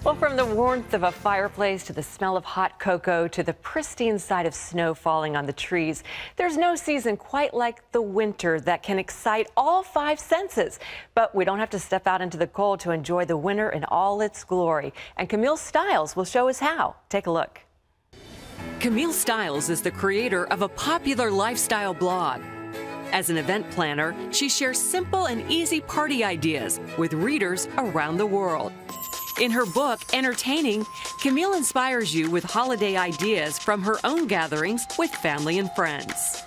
Well, from the warmth of a fireplace to the smell of hot cocoa to the pristine sight of snow falling on the trees, there's no season quite like the winter that can excite all five senses. But we don't have to step out into the cold to enjoy the winter in all its glory. And Camille Styles will show us how. Take a look. Camille Styles is the creator of a popular lifestyle blog. As an event planner, she shares simple and easy party ideas with readers around the world. In her book, Entertaining, Camille inspires you with holiday ideas from her own gatherings with family and friends.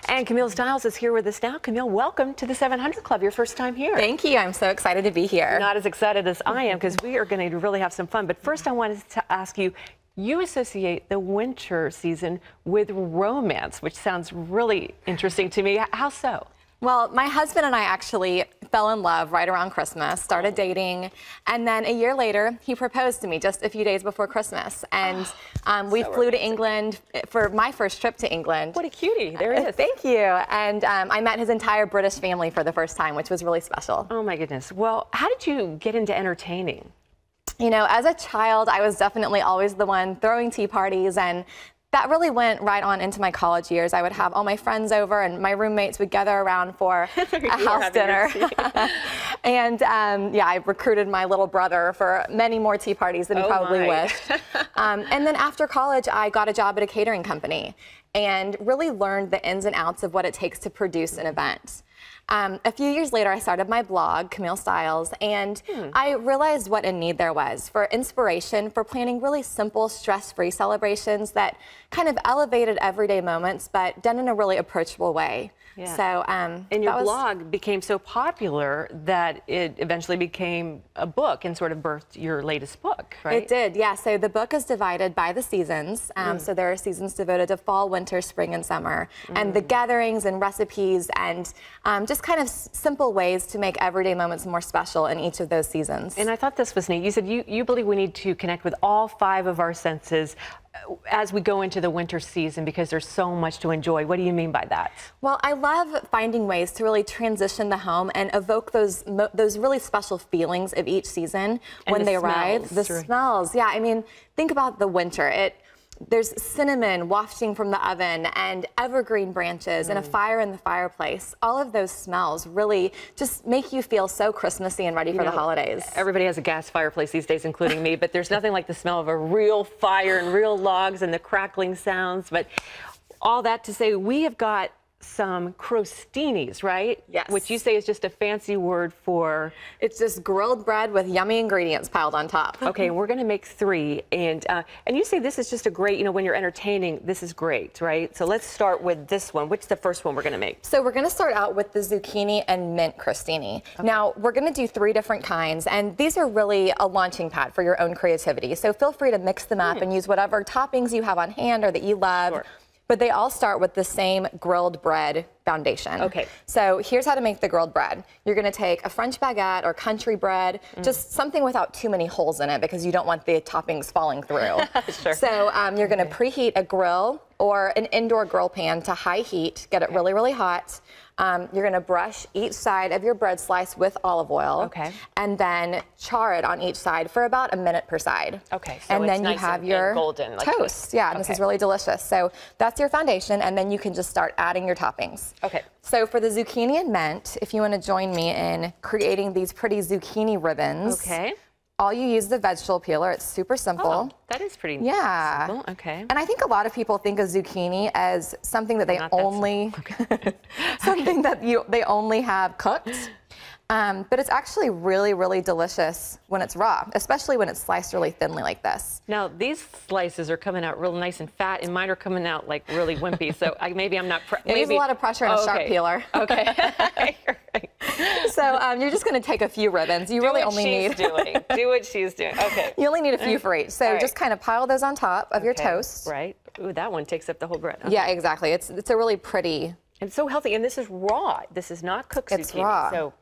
And Camille Styles is here with us now. Camille, welcome to the 700 Club, your first time here. Thank you. I'm so excited to be here. Not as excited as I am because we are going to really have some fun. But first I wanted to ask you, you associate the winter season with romance, which sounds really interesting to me. How so? Well, my husband and I actually fell in love right around Christmas, started dating, and then a year later, he proposed to me just a few days before Christmas. And we flew to England for my first trip to England. What a cutie. There it is. Thank you. And I met his entire British family for the first time, which was really special. Oh, my goodness. Well, how did you get into entertaining? You know, as a child, I was definitely always the one throwing tea parties, and that really went right on into my college years. I would have all my friends over, and my roommates would gather around for a house dinner. And yeah, I recruited my little brother for many more tea parties than he probably wished. And then after college, I got a job at a catering company and really learned the ins and outs of what it takes to produce an event. A few years later, I started my blog, Camille Styles, and I realized what a need there was for inspiration for planning really simple, stress-free celebrations that kind of elevated everyday moments, but done in a really approachable way. Yeah. So, and your blog became so popular that it eventually became a book and sort of birthed your latest book, right? It did, yeah. So the book is divided by the seasons. So there are seasons devoted to fall, winter, spring, and summer. And the gatherings and recipes and just kind of simple ways to make everyday moments more special in each of those seasons. And I thought this was neat. You said you believe we need to connect with all five of our senses as we go into the winter season because there's so much to enjoy. What do you mean by that? Well, I love finding ways to really transition the home and evoke those really special feelings of each season when they arrive. The smells, yeah. I mean, think about the winter. There's cinnamon wafting from the oven and evergreen branches and a fire in the fireplace. All of those smells really just make you feel so Christmassy and ready for the holidays. Everybody has a gas fireplace these days, including me, but there's nothing like the smell of a real fire and real logs and the crackling sounds. But all that to say, we have got some crostinis, right? Yes. Which you say is just a fancy word for? It's just grilled bread with yummy ingredients piled on top. Okay, we're going to make three, and you say this is just a great, you know, when you're entertaining, this is great, right? So let's start with this one. Which is the first one we're going to make? So we're going to start out with the zucchini and mint crostini. Okay. Now, we're going to do three different kinds, and these are really a launching pad for your own creativity. So feel free to mix them up and use whatever toppings you have on hand or that you love. Sure. But they all start with the same grilled bread foundation. Okay. So here's how to make the grilled bread. You're going to take a French baguette or country bread, just something without too many holes in it because you don't want the toppings falling through. Sure. So you're going to preheat a grill or an indoor grill pan to high heat, get it really, really hot. You're going to brush each side of your bread slice with olive oil. Okay. And then char it on each side for about a minute per side. Okay. So and then you have your golden toast. Yeah, and this is really delicious. So that's your foundation, and then you can just start adding your toppings. Okay. So for the zucchini and mint, if you want to join me in creating these pretty zucchini ribbons. Okay. All you use the vegetable peeler. It's super simple. Oh, that is pretty simple. Okay. And I think a lot of people think of zucchini as something that they only something that they only have cooked. But it's actually really, really delicious when it's raw, especially when it's sliced really thinly like this. Now, these slices are coming out real nice and fat, and mine are coming out like really wimpy. So maybe I'm not. There's a lot of pressure on a sharp peeler. Okay. So you're just going to take a few ribbons. You really only need. Do what she's doing. Okay. You only need a few for each. So just kind of pile those on top of your toast. Right. Ooh, that one takes up the whole bread. Yeah, exactly. It's a really pretty. It's so healthy, and this is raw. This is not cooked zucchini. It's raw. So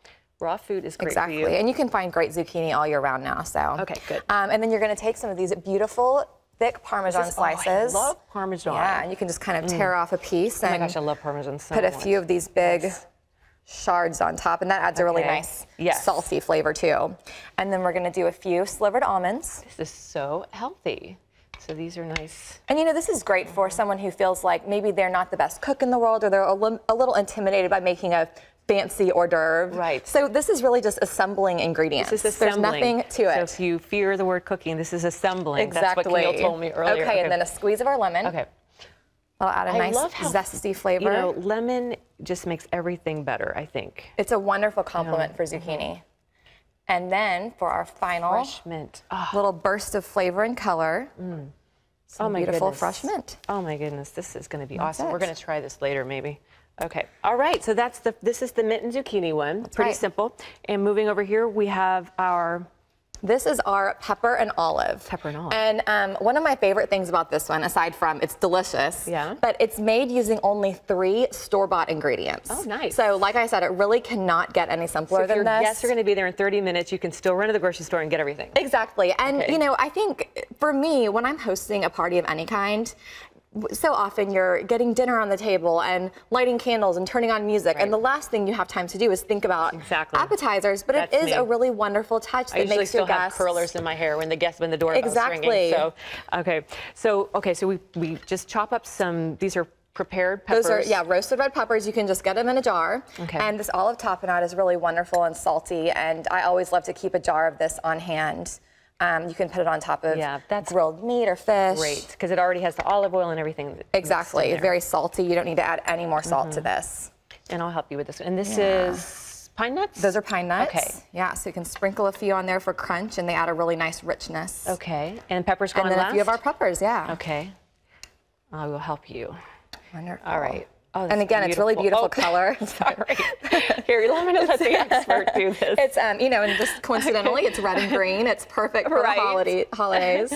raw food is great for you. Exactly, and you can find great zucchini all year round now. So okay, good. And then you're going to take some of these beautiful, thick Parmesan slices. Oh, I love Parmesan. Yeah, and you can just kind of tear off a piece. Oh my gosh, I love Parmesan so much. Put a few of these big shards on top, and that adds a really nice salty flavor too. And then we're going to do a few slivered almonds. This is so healthy. So these are nice. And you know, this is great for someone who feels like maybe they're not the best cook in the world, or they're a little intimidated by making a fancy hors d'oeuvre. Right. So this is really just assembling ingredients. This is assembling. There's nothing to it. So if you fear the word cooking, this is assembling. Exactly. That's what Camille told me earlier. Okay, and then a squeeze of our lemon. Okay. I'll add a nice zesty flavor. You know, lemon just makes everything better, I think. It's a wonderful complement for zucchini. And then for our final fresh mint. Little burst of flavor and color. Some beautiful fresh mint. Oh my goodness, this is going to be awesome. We're going to try this later, maybe. Okay. All right. So this is the mint and zucchini one. That's pretty simple. And moving over here, we have our. This is our pepper and olive. Pepper and olive. And one of my favorite things about this one, aside from it's delicious, but it's made using only 3 store-bought ingredients. Oh, nice. So like I said, it really cannot get any simpler than this. So if your guests are going to be there in 30 minutes, you can still run to the grocery store and get everything. Exactly. And you know, I think for me, when I'm hosting a party of any kind, so often you're getting dinner on the table and lighting candles and turning on music, and the last thing you have time to do is think about appetizers. But it is a really wonderful touch that makes your guests. I usually still have curlers in my hair when the doorbell's ringing. So, so we just chop up some. These are prepared peppers. Those are roasted red peppers. You can just get them in a jar. And this olive tapenade is really wonderful and salty, and I always love to keep a jar of this on hand. You can put it on top of grilled meat or fish. Great, because it already has the olive oil and everything. Exactly, very salty. You don't need to add any more salt to this. And I'll help you with this one. And this is pine nuts? Those are pine nuts. Okay. Yeah, so you can sprinkle a few on there for crunch, and they add a really nice richness. Okay, and peppers go on last? And then a few of our peppers, Okay, I will help you. Wonderful. All right. Oh, and again, it's really beautiful color. Sorry. Here, let me let the expert do this. It's, you know, and just coincidentally, it's red and green. It's perfect for the holidays.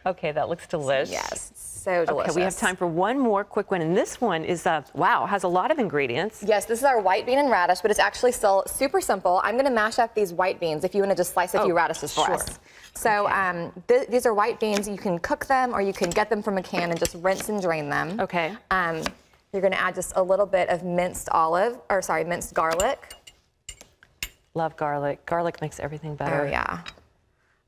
Okay, that looks delicious. Yes, so delicious. Okay, we have time for one more quick one, and this one is, wow, has a lot of ingredients. Yes, this is our white bean and radish, but it's actually still super simple. I'm going to mash up these white beans if you want to just slice a few radishes for us. So these are white beans. You can cook them, or you can get them from a can and just rinse and drain them. Okay. You're going to add just a little bit of minced garlic. Love garlic. Garlic makes everything better. Oh, yeah.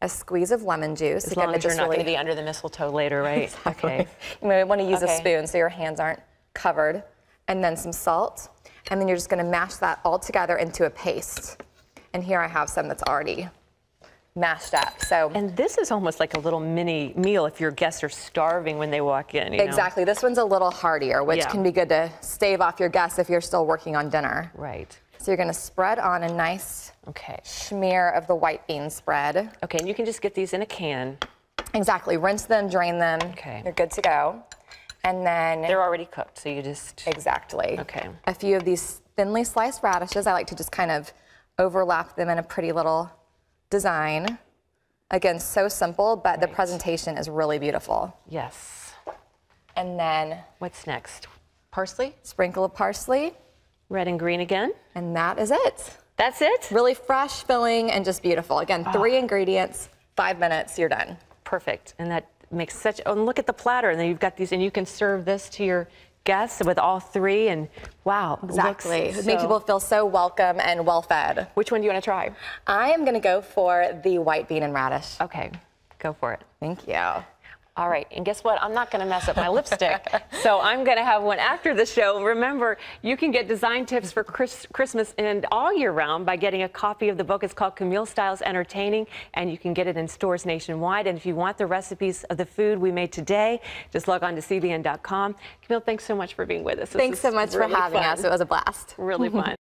A squeeze of lemon juice. As long as you're not going to be under the mistletoe later, right? Exactly. Okay. You may want to use a spoon so your hands aren't covered. And then some salt. And then you're just going to mash that all together into a paste. And here I have some that's already mashed up. And this is almost like a little mini meal if your guests are starving when they walk in. Exactly. This one's a little heartier, which can be good to stave off your guests if you're still working on dinner. Right. So you're going to spread on a nice smear of the white bean spread. Okay, and you can just get these in a can. Exactly. Rinse them, drain them. Okay. You're good to go. And then they're already cooked, so you just Okay. A few of these thinly sliced radishes. I like to just kind of overlap them in a pretty little design. Again, so simple, but the presentation is really beautiful. Yes. And then what's next? Parsley? Sprinkle of parsley. Red and green again. And that is it. That's it? Really fresh, filling, and just beautiful. Again, 3 ingredients, 5 minutes, you're done. Perfect. And that makes such, oh, and look at the platter. And then you've got these, and you can serve this to your guests with all 3, and wow. Exactly. It make people feel so welcome and well fed. Which one do you want to try? I am going to go for the white bean and radish. Okay, go for it. Thank you. All right, and guess what? I'm not going to mess up my lipstick, so I'm going to have one after the show. Remember, you can get design tips for Christmas and all year round by getting a copy of the book. It's called Camille Styles Entertaining, and you can get it in stores nationwide. And if you want the recipes of the food we made today, just log on to cbn.com. Camille, thanks so much for being with us. Thanks so much for having us. It was a blast. Really fun.